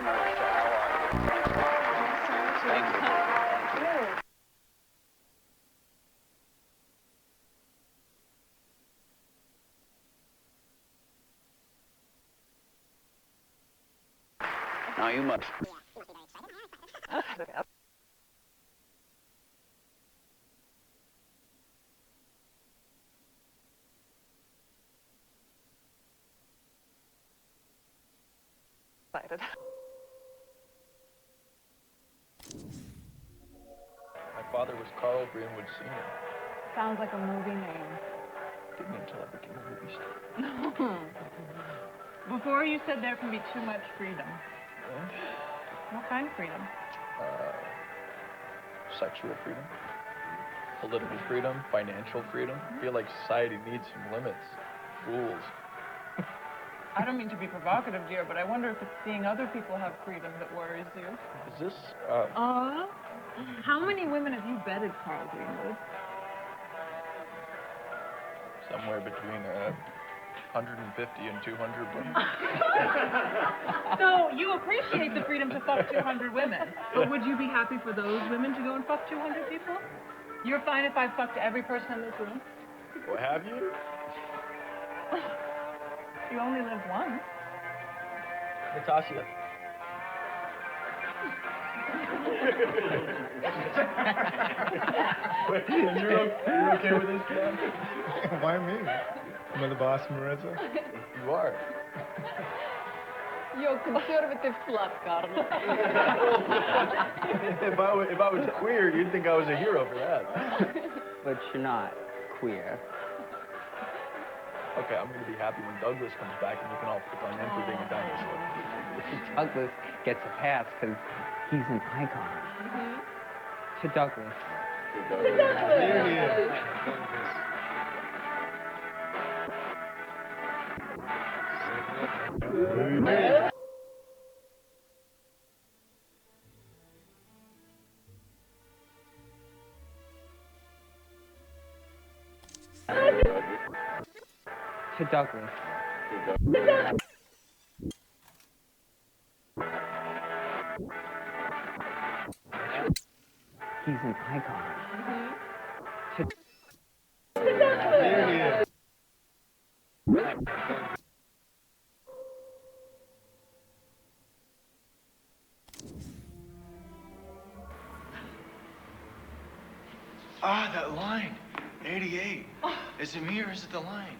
Marissa. How are you? Thank you. Now you must. Excited. My father was Carl Greenwood Sr. Sounds like a movie name. Didn't until I became a movie star. Before you said there can be too much freedom. Yeah. What kind of freedom? Sexual freedom, political freedom, financial freedom. I feel like society needs some limits, rules. I don't mean to be provocative, dear, but I wonder if it's seeing other people have freedom that worries you. Is this, How many women have you bedded, Carl Greenwood? somewhere between 150 and 200 women? So you appreciate the freedom to fuck 200 women, but would you be happy for those women to go and fuck 200 people? You're fine if I fucked every person in this room? Well, have you? You only live once. Natasha. Wait, you're okay with this, John? Why me? Am I the boss, Marissa? You are. You're conservative slut, Carl. If I was queer, you'd think I was a hero for that. But you're not queer. Okay, I'm gonna be happy when Douglas comes back and you can all pick on him for being a dinosaur. Douglas gets a pass because he's an icon. To Douglas. Here he is. To Douglas. He's an icon. To Here he is. Ah, that line. 88. Is it me or is it the line?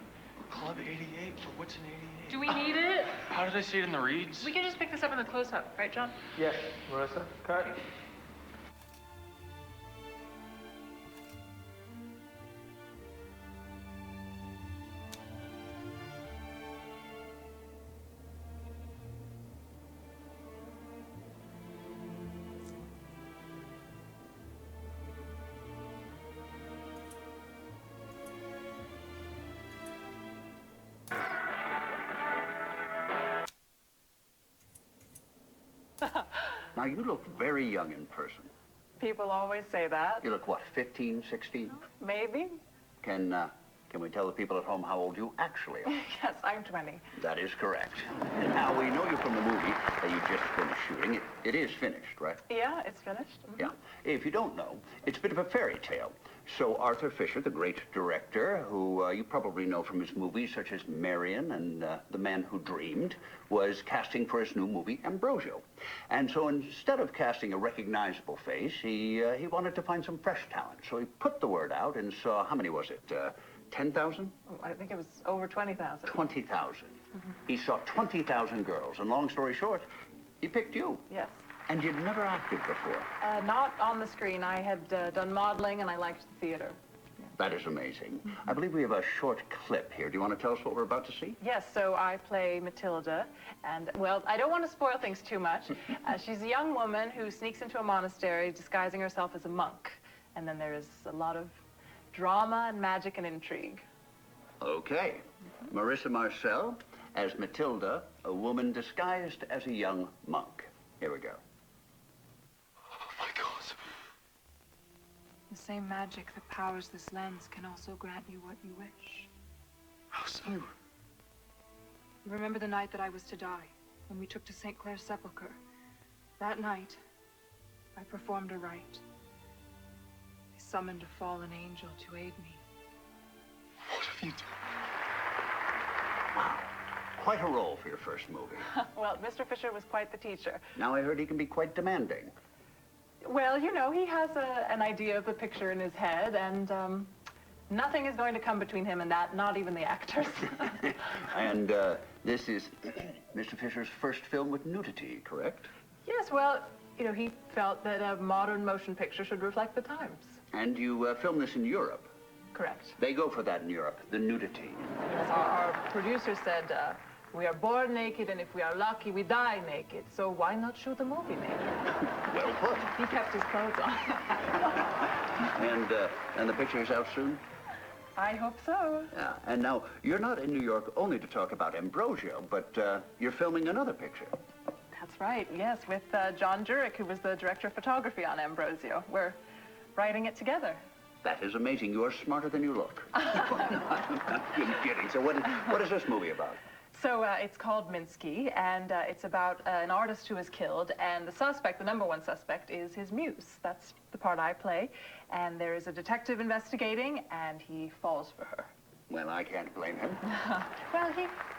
Club 88? But what's an 88? Do we need it? How did I see it in the reads? We can just pick this up in the close-up, right, John? Yes, Marissa, cut. Now, you look very young in person. People always say that. You look, what, 15, 16? Maybe. Can we tell the people at home how old you actually are? Yes, I'm 20. That is correct. Now, we know you from the movie that you just finished shooting. It is finished, right? Yeah, it's finished. Yeah. If you don't know, it's a bit of a fairy tale. So Arthur Fisher, the great director, who you probably know from his movies such as Marion and The Man Who Dreamed, was casting for his new movie, Ambrosio. And so instead of casting a recognizable face, he wanted to find some fresh talent. So he put the word out and saw, how many was it, 10,000? Oh, I think it was over 20,000. 20,000. He saw 20,000 girls, and long story short, he picked you. Yes. And you'd never acted before. Not on the screen. I had done modeling, and I liked the theater. That is amazing. I believe we have a short clip here. Do you want to tell us what we're about to see? Yes, so I play Matilda, and, well, I don't want to spoil things too much. She's a young woman who sneaks into a monastery disguising herself as a monk, and then there is a lot of drama and magic and intrigue. Okay. Marissa Marcel as Matilda, a woman disguised as a young monk. Here we go. Oh, my God. The same magic that powers this lens can also grant you what you wish. How so? You remember the night that I was to die, when we took to St. Clair's sepulchre, That night, I performed a rite. I summoned a fallen angel to aid me. What have you done? Wow. Quite a role for your first movie. Well, Mr. Fisher was quite the teacher. Now I heard he can be quite demanding. Well, you know, he has an idea of the picture in his head, and nothing is going to come between him and that, not even the actors. And this is Mr. Fisher's first film with nudity, correct? Yes, well, you know, he felt that a modern motion picture should reflect the times. And you filmed this in Europe? Correct. They go for that in Europe, the nudity. Yes, our producer said, we are born naked, and if we are lucky, we die naked. So why not shoot the movie naked? Well put. He kept his clothes on. And the picture's out soon? I hope so. Yeah. And now, you're not in New York only to talk about Ambrosio, but you're filming another picture. That's right, yes, with John Jurek, who was the director of photography on Ambrosio. We're writing it together. That is amazing. You are smarter than you look. I'm kidding. So what is this movie about? So it's called Minsky, and it's about an artist who is killed, and the suspect, the number one suspect, is his muse. That's the part I play. And there is a detective investigating, and he falls for her. Well, I can't blame him. Well,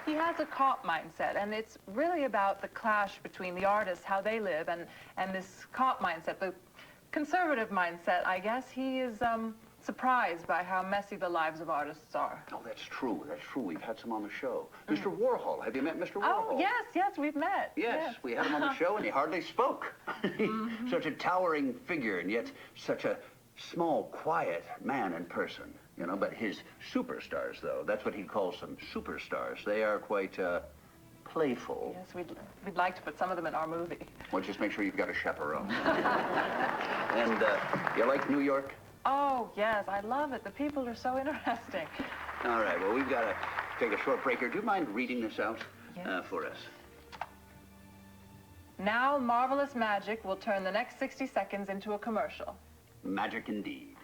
he has a cop mindset, and it's really about the clash between the artists, how they live, and this cop mindset, the conservative mindset, I guess. He is surprised by how messy the lives of artists are. Oh, that's true. That's true. We've had some on the show. Mr. Warhol. Have you met Mr. Warhol? Oh, yes, we've met. Yes, we had him on the show, and he hardly spoke. Such a towering figure, and yet such a small, quiet man in person. You know, but his superstars, though, that's what he calls them, superstars. They are quite playful. Yes, we'd like to put some of them in our movie. Well, just make sure you've got a chaperone. And you like New York? Oh, yes, I love it. The people are so interesting. All right, well, we've got to take a short break here. Do you mind reading this out for us? Now, marvelous magic will turn the next 60 seconds into a commercial. Magic indeed.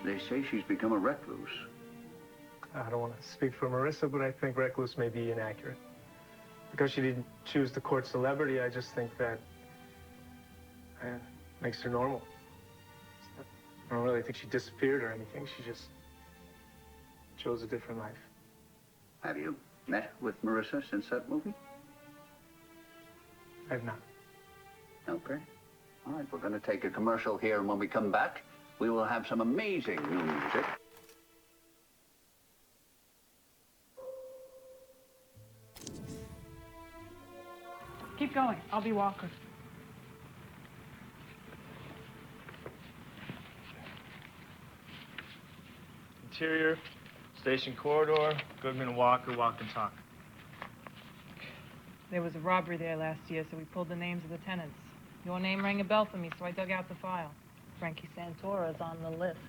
They say she's become a recluse. I don't want to speak for Marissa, but I think recluse may be inaccurate. Because she didn't choose the court celebrity, I just think that makes her normal. I don't really think she disappeared or anything. She just chose a different life. Have you met with Marissa since that movie? I have not. Okay. All right, we're going to take a commercial here, and when we come back, we will have some amazing new music. Keep going. I'll be Walker. Interior, station corridor, Goodman and Walker walk and talk. There was a robbery there last year, so we pulled the names of the tenants. Your name rang a bell for me, so I dug out the file. Frankie Santora's on the list.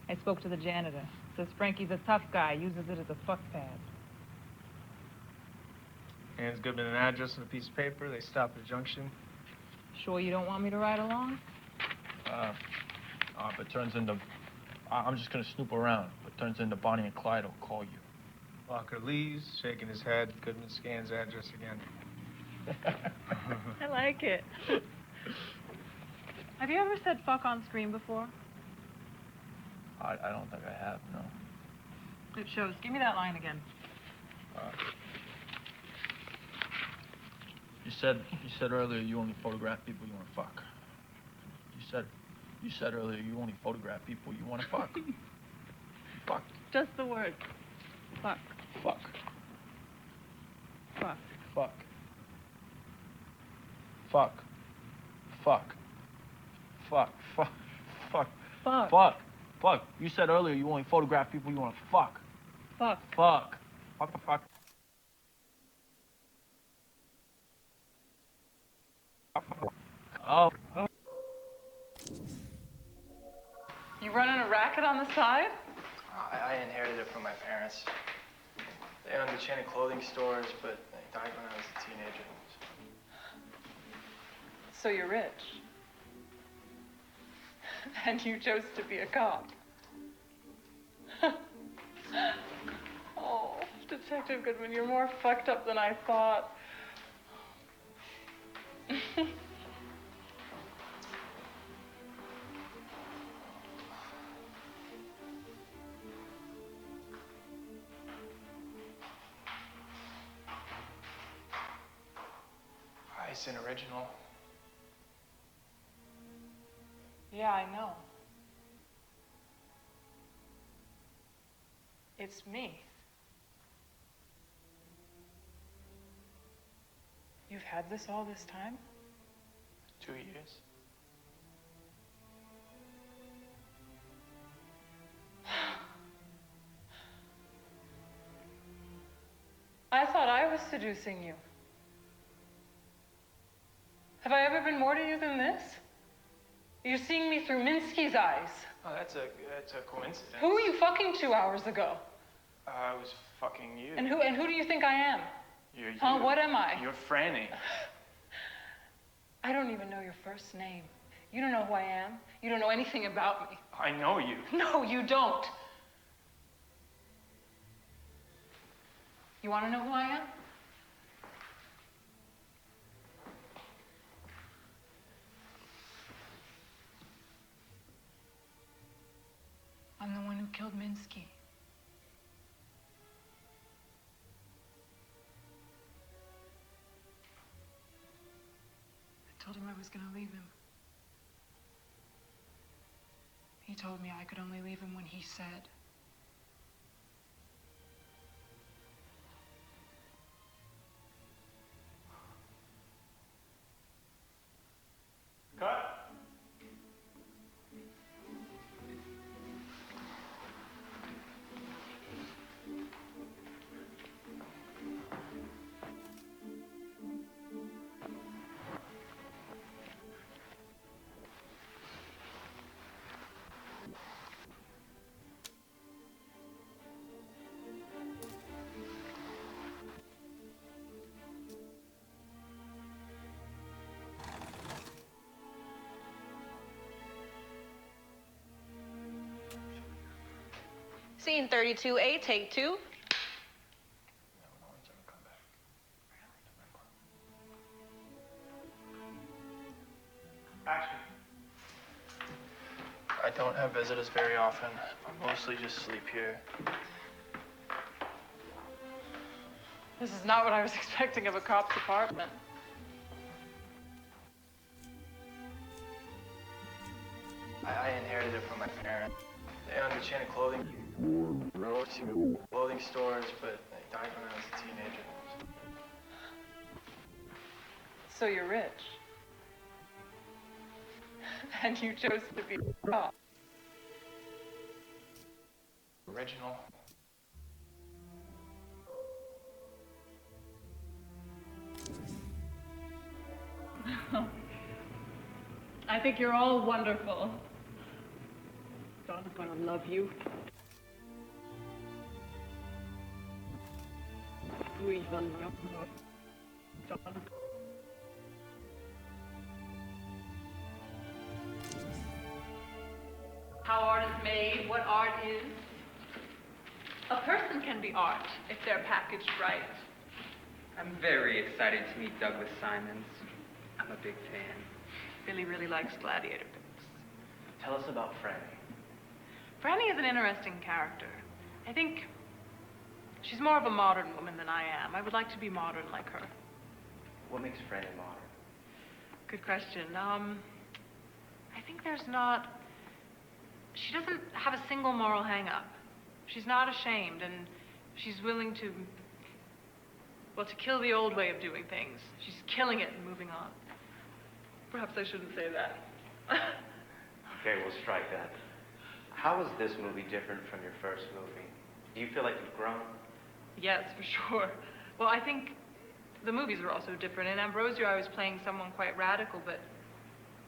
I spoke to the janitor. Says Frankie's a tough guy, uses it as a fuck pad. Hands Goodman an address on a piece of paper. They stop at a junction. Sure you don't want me to ride along? If it turns into... I'm just gonna snoop around. If it turns into Bonnie and Clyde, I'll call you. Walker leaves, shaking his head. Goodman scans address again. I like it. Have you ever said fuck on screen before? I don't think I have, no. It shows. Give me that line again. You said earlier you only photograph people you want to fuck. You said earlier you only photograph people you want to fuck. Fuck. Just the word. Fuck. Fuck. Fuck. Fuck. Fuck. Fuck. Fuck. Fuck. Fuck. Fuck. Fuck. Fuck. You said earlier you only photograph people you want to fuck. Fuck. Fuck. Fuck. Fuck. Oh. You running a racket on the side? I inherited it from my parents. They owned the chain of clothing stores, but they died when I was a teenager. So you're rich. And you chose to be a cop. Oh, Detective Goodman, you're more fucked up than I thought. It's an original. Yeah, I know. It's me. You've had this all this time? 2 years. I thought I was seducing you. Have I ever been more to you than this? You're seeing me through Minsky's eyes. Oh, that's a coincidence. Who were you fucking 2 hours ago? I was fucking you. And who do you think I am? You're you. Huh? What am I? You're Franny. I don't even know your first name. You don't know who I am. You don't know anything about me. I know you. No, you don't. You want to know who I am? I'm the one who killed Minsky. I told him I was going to leave him. He told me I could only leave him when he said. Cut. Scene 32A, take 2. Action. I don't have visitors very often. I mostly just sleep here. This is not what I was expecting of a cop's apartment. I inherited it from my parents. They owned a chain of clothing stores, but they died when I was a teenager. So you're rich. And you chose to be a cop. Original. I think you're all wonderful. John's gonna love you. We even love John. How art is made, what art is. A person can be art if they're packaged right. I'm very excited to meet Douglas Simons. I'm a big fan. Billy really likes gladiator books. Tell us about Franny. Franny is an interesting character. I think she's more of a modern woman than I am. I would like to be modern like her. What makes Franny modern? Good question. I think there's not... She doesn't have a single moral hang-up. She's not ashamed, and she's willing to... well, to kill the old way of doing things. She's killing it and moving on. Perhaps I shouldn't say that. Okay, we'll strike that. How is this movie different from your first movie? Do you feel like you've grown? Yes, for sure. Well, I think the movies were also different. In Ambrosio, I was playing someone quite radical, but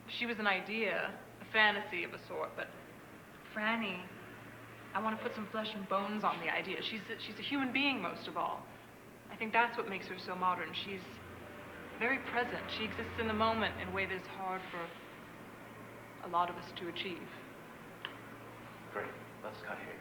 she was an idea, a fantasy of a sort. But Franny, I want to put some flesh and bones on the idea. She's a human being most of all. I think that's what makes her so modern. She's very present. She exists in the moment in a way that's hard for a lot of us to achieve. Great. Let's cut here.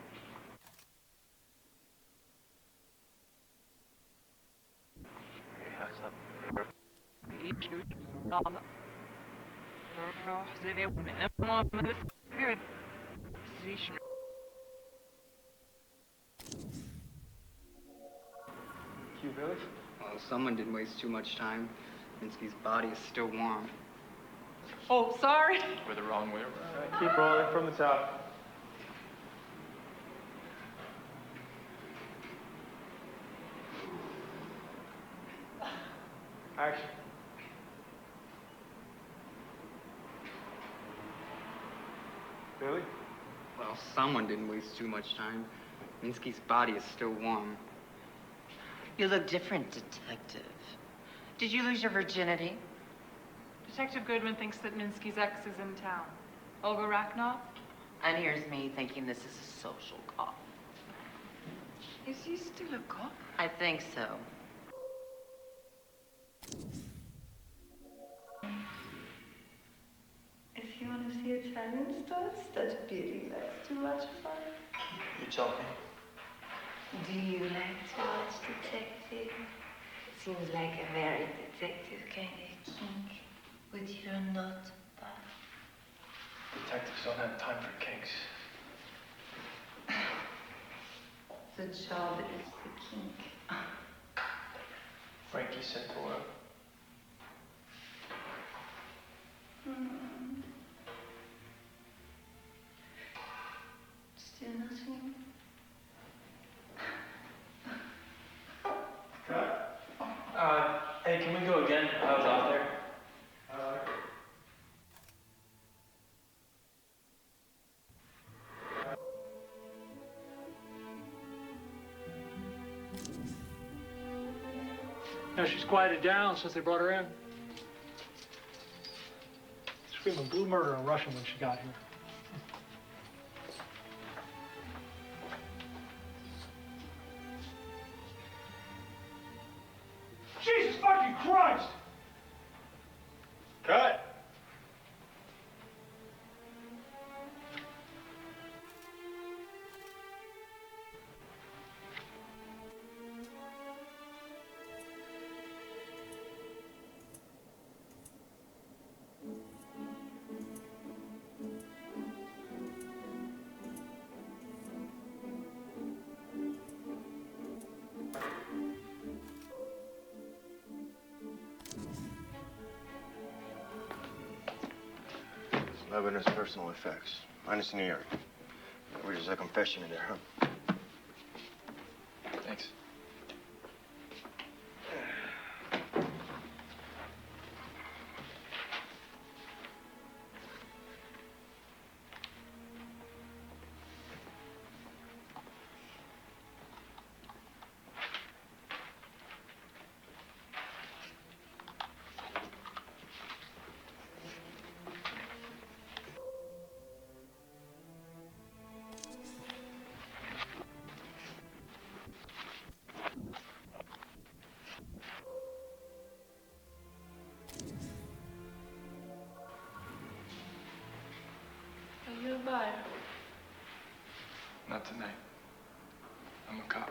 You, Billy? Well, someone didn't waste too much time. Minsky's body is still warm. Oh, sorry. We're the wrong way around. All right, keep rolling from the top. Action. Billy? Well, someone didn't waste too much time. Minsky's body is still warm. You look different, detective. Did you lose your virginity? Detective Goodman thinks that Minsky's ex is in town. Olga Rachnoff? And here's me thinking this is a social call. Is he still a cop? I think so. If you want to see Italian stores, that Billy likes to watch fun. You tell me. Do you like to watch detective? Seems like a very detective kind of kink, but you're not bad. Detectives don't have time for kinks. The job is the kink. Frankie Santora. Still nothing? Cut. Hey, can we go again? I was out there. Now she's quieted down since they brought her in. Screaming blue murder in Russian when she got here. Jesus fucking Christ! Cut. Evidence, personal effects, minus New York. We're just a confession in there, huh? Thanks. Are you a buyer? Not tonight. I'm a cop.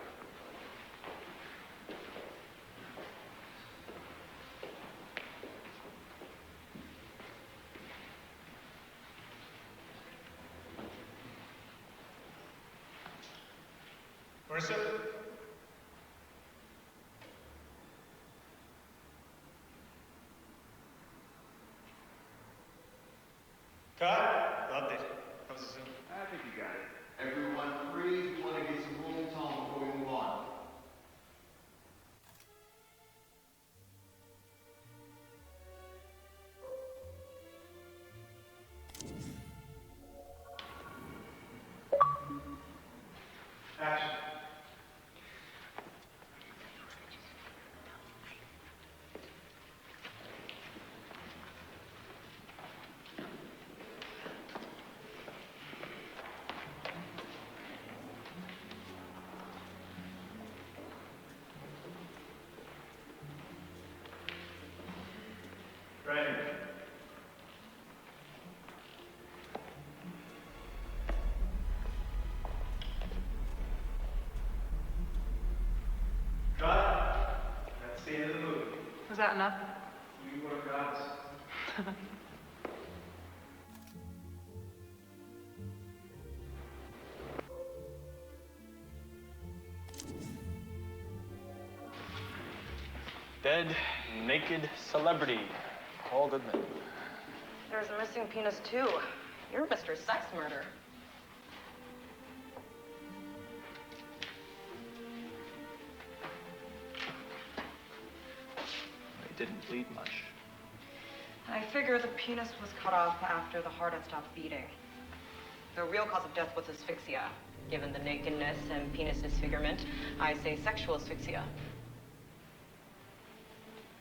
Marissa? Cut. Loved it. How was the Zoom? I think you got it. Everyone freeze. We want to get some rolling tone before we move on. Action. Frame. Cut. That's the end of the movie. Was that enough? You were gods. Dead, naked celebrity. Paul Goodman. There's a missing penis, too. You're Mr. Sex Murder. He didn't bleed much. I figure the penis was cut off after the heart had stopped beating. The real cause of death was asphyxia. Given the nakedness and penis disfigurement, I say sexual asphyxia.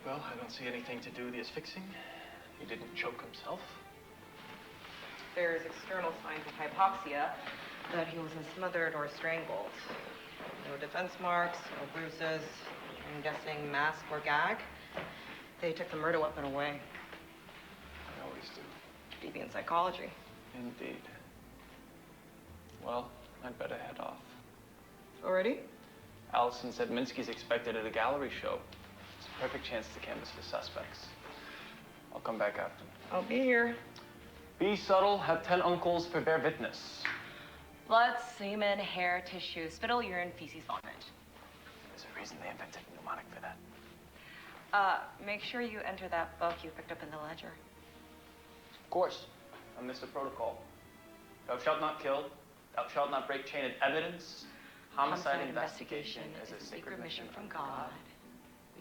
Well, I don't see anything to do with the asphyxiing. He didn't choke himself. There's external signs of hypoxia, that he wasn't smothered or strangled. No defense marks, no bruises. I'm guessing mask or gag. They took the murder weapon away. I always do. Deviant psychology. Indeed. Well, I'd better head off. Already? Allison said Minsky's expected at a gallery show. It's a perfect chance to canvass for suspects. I'll come back after. I'll be here. Be subtle, have 10 uncles for bear witness. Blood, semen, hair, tissue, spittle, urine, feces, vomit. There's a reason they invented a mnemonic for that. Make sure you enter that book you picked up in the ledger. Of course. I missed the protocol. Thou shalt not kill. Thou shalt not break chain of evidence. Homicide investigation is a sacred mission from God.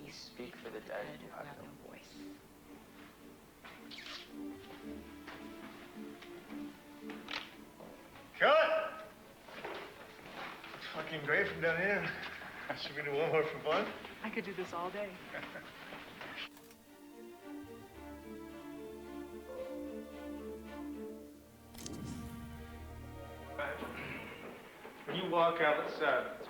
We speak for the dead who have no voice. Cut! Fucking great from down here. Should we do one more for fun? I could do this all day. When you walk out, let's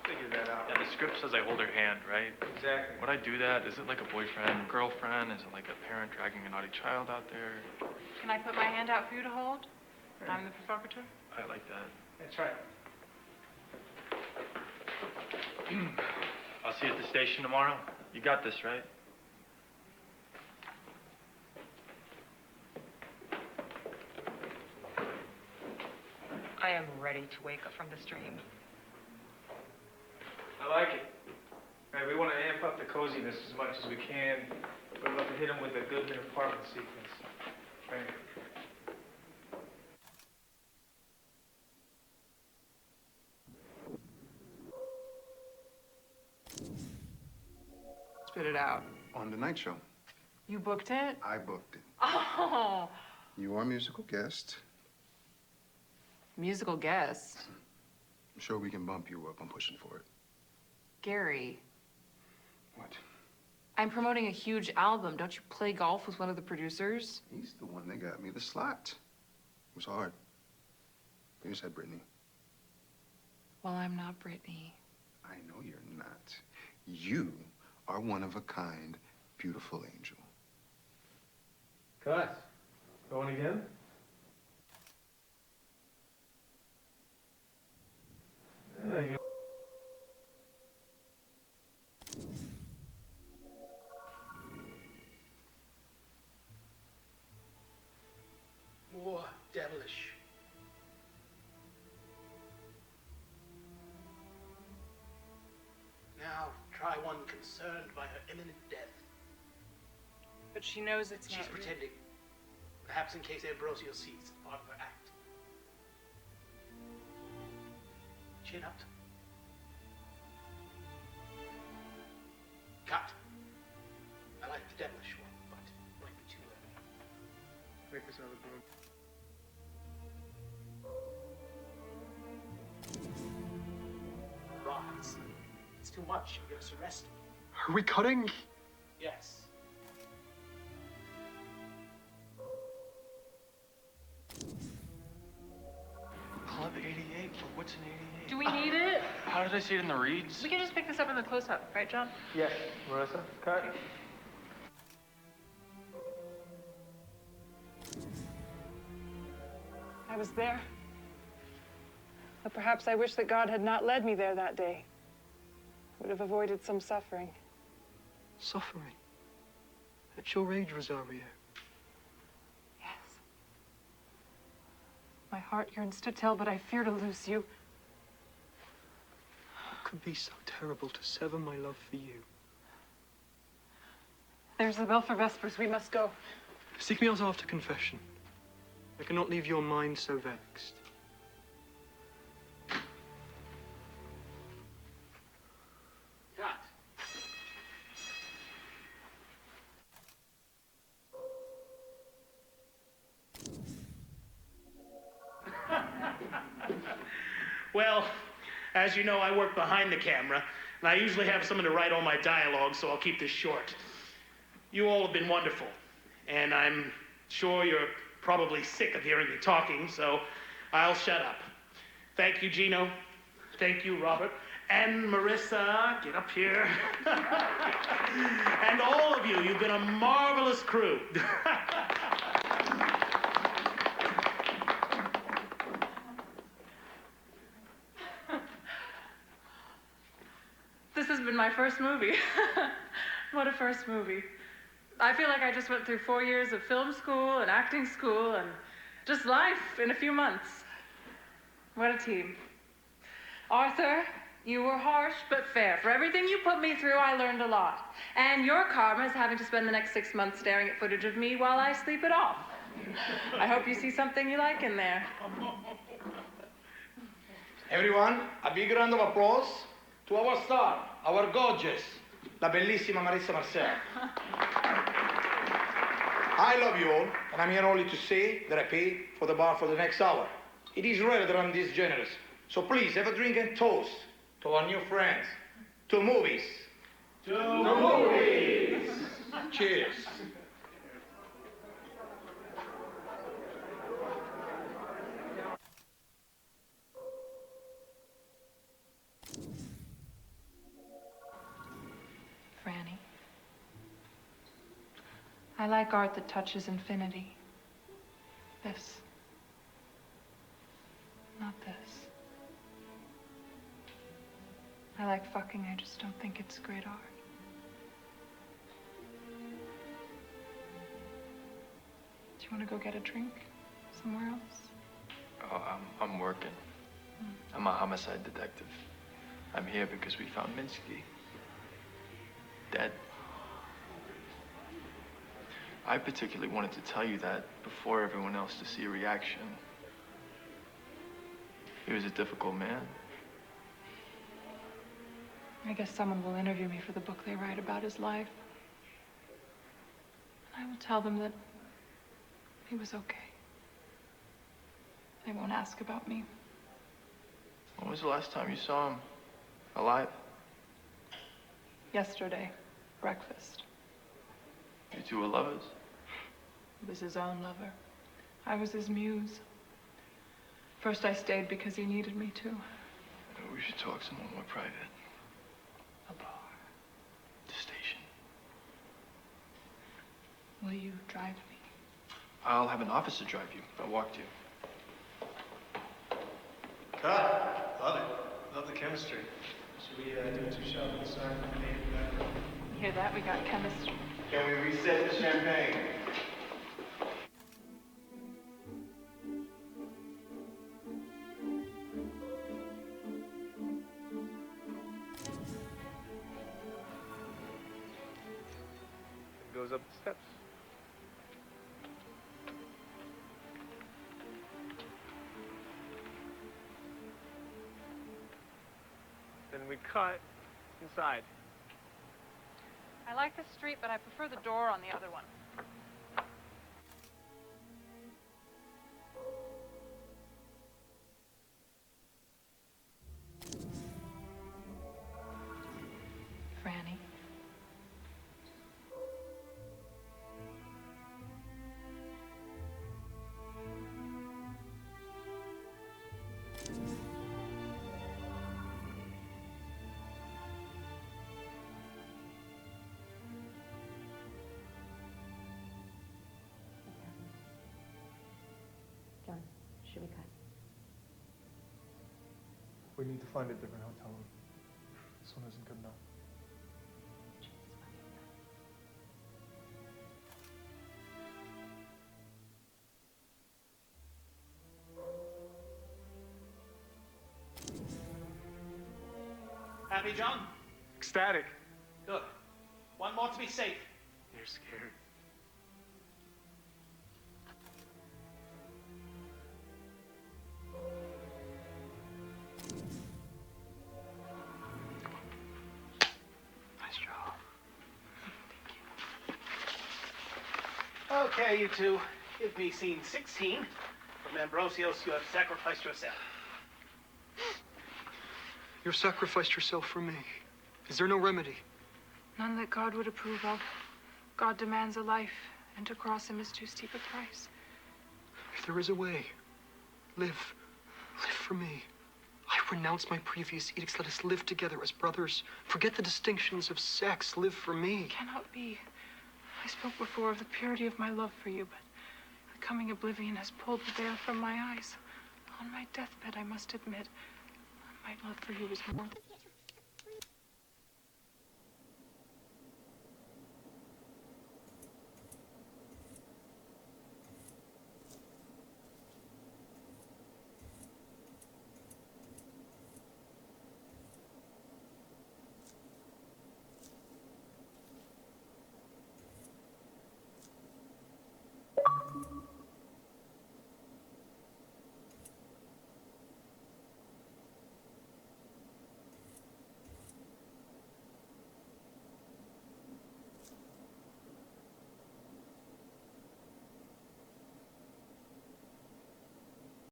figure that out. Yeah, the script says I hold her hand, right? Exactly. Would I do that? Is it like a boyfriend, girlfriend? Is it like a parent dragging a naughty child out there? Can I put my hand out for you to hold? I'm the provocateur. I like that. That's right. I'll see you at the station tomorrow. You got this, right? I am ready to wake up from this dream. I like it. Right, we want to amp up the coziness as much as we can. We're about to hit them with a Goodman apartment sequence. Right. Spit it out. On the night show. You booked it? I booked it. Oh, You are a musical guest. musical guest. I'm sure we can bump you up. I'm pushing for it. Gary. What? I'm promoting a huge album. Don't you play golf with one of the producers? He's the one that got me the slot. It was hard. You just had Brittany. Well, I'm not Brittany. I know you're not. You are one of a kind, beautiful angel. Cut. Going again? There you go. More devilish. Now try one concerned by her imminent death. But she knows it's She's not real. pretending. Perhaps in case Ambrosio sees it's part of her act. Chin up. Cut. I like the devilish one, but it might be too early. Make this another boom. Wrong. It's too much. You'll get us arrested. Are we cutting? Yes. Club 88? What's an 88? Do we need it? How did I see it in the reads? We can just pick this up in the close-up, right, John? Yes. Marissa, cut. I was there. But perhaps I wish that God had not led me there that day. Would have avoided some suffering. Suffering? At your age, Rosario. Yes. My heart yearns to tell, but I fear to lose you. What could be so terrible to sever my love for you? There's the bell for Vespers. We must go. Seek me out after confession. I cannot leave your mind so vexed. Well, as you know, I work behind the camera, and I usually have someone to write all my dialogue, so I'll keep this short. You all have been wonderful, and I'm sure you're probably sick of hearing me talking, so I'll shut up. Thank you, Gino. Thank you, Robert. And Marissa, get up here. And all of you, you've been a marvelous crew. This has been my first movie. What a first movie. I feel like I just went through 4 years of film school and acting school and just life in a few months. What a team. Arthur, you were harsh but fair. For everything you put me through, I learned a lot. And your karma is having to spend the next 6 months staring at footage of me while I sleep it off. I hope you see something you like in there. Everyone, a big round of applause to our star, our gorgeous, la bellissima Marissa Marcel. I love you all, and I'm here only to say that I pay for the bar for the next hour. It is rare that I'm this generous. So please, have a drink and toast to our new friends. To movies. To movies. Cheers. Franny. I like art that touches infinity. This. Not this. I like fucking, I just don't think it's great art. Do you want to go get a drink somewhere else? Oh, I'm working. I'm a homicide detective. I'm here because we found Minsky. Dead. I particularly wanted to tell you that before everyone else to see a reaction. He was a difficult man. I guess someone will interview me for the book they write about his life. And I will tell them that he was okay. They won't ask about me. When was the last time you saw him? Alive? Yesterday, breakfast. You two were lovers? He was his own lover. I was his muse. First I stayed because he needed me to. We should talk somewhere more private. A bar. The station. Will you drive me? I'll have an officer drive you. I'll walk you. Cut. Love it. Love the chemistry. Should we do 2 shots on the side and pay for that? You hear that? We got chemistry. Can we reset the champagne? It goes up the steps. Then we cut inside. I like this street, but I prefer the door on the other one. Franny. Should we cut? We need to find a different hotel room. This one isn't good enough. Happy, John? Ecstatic. Good. One more to be safe. You're scared. Nice job. Okay, you two. Give me scene 16. From Ambrosios, you have sacrificed yourself. You've sacrificed yourself for me. Is there no remedy? None that God would approve of. God demands a life, and to cross him is too steep a price. If there is a way, live. Live for me. I renounce my previous edicts. Let us live together as brothers. Forget the distinctions of sex. Live for me. It cannot be. I spoke before of the purity of my love for you, but the coming oblivion has pulled the veil from my eyes. On my deathbed, I must admit, my love for you is more.